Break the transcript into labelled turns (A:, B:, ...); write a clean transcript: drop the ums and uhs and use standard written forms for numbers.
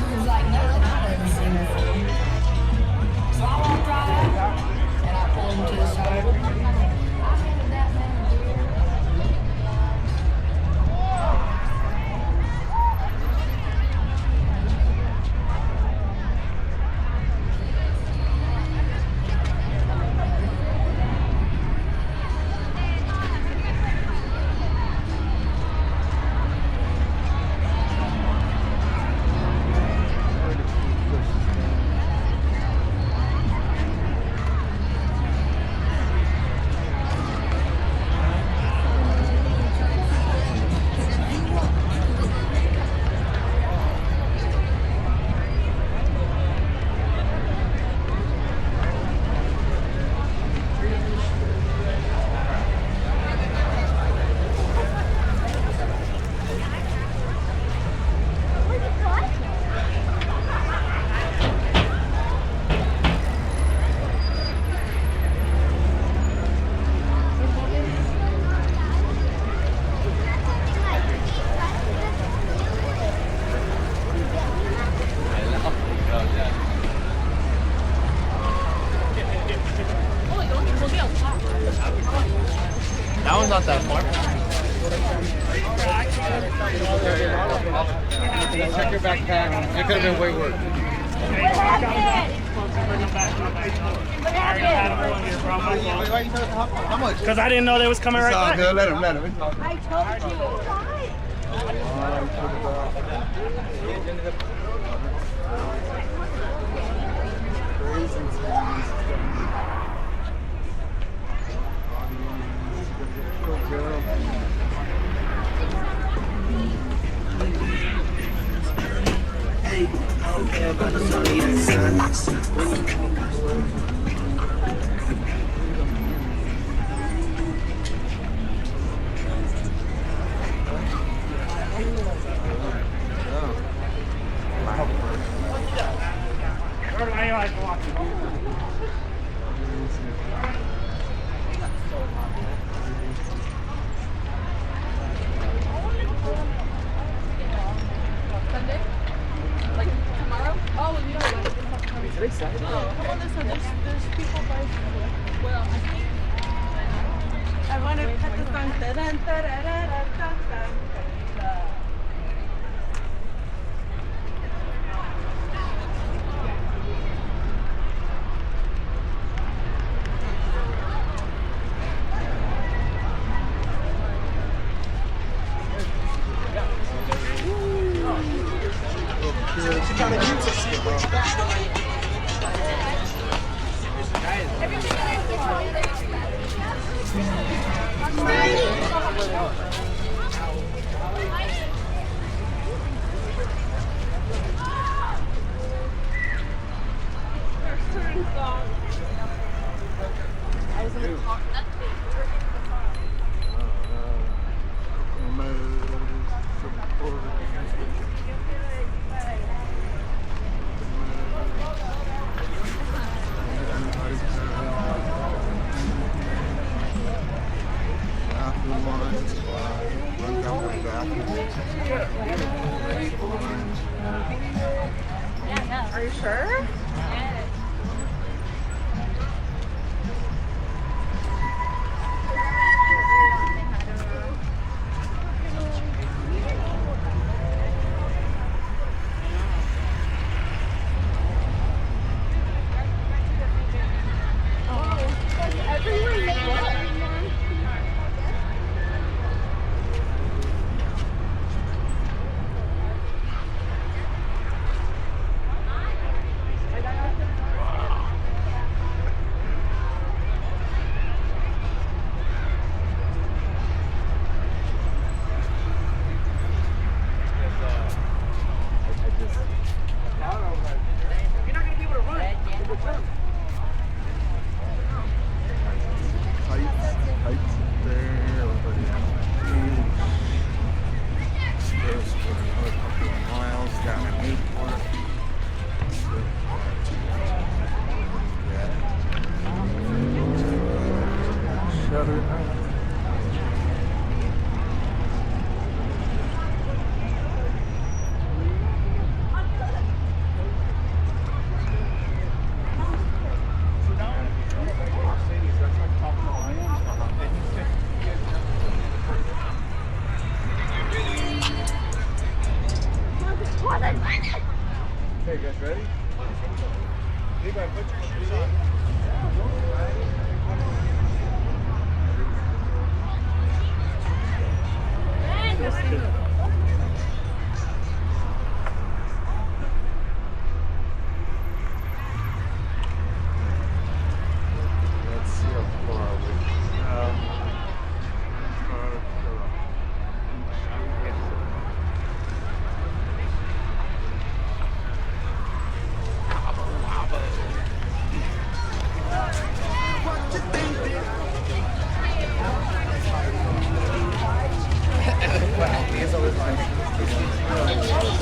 A: was like nothing I'd ever seen before. So I walked right out and I pulled him to the side. I handed that man a beer.
B: That one's not that far.
C: Check your backpack. It could have been way worse.
B: Why you told us how much?
D: Because I didn't know they was coming right back.
B: Good. Let him.
E: I told you. Sunday? Like tomorrow? Oh, you know what? How about this one? There's people by. Well, I think. I want to cut the song. Da-dun, da-da-da-da-da-da. Are you sure?
C: Ready? Levi, put your shoes on. Let's see how far we
B: Wow, he's always like,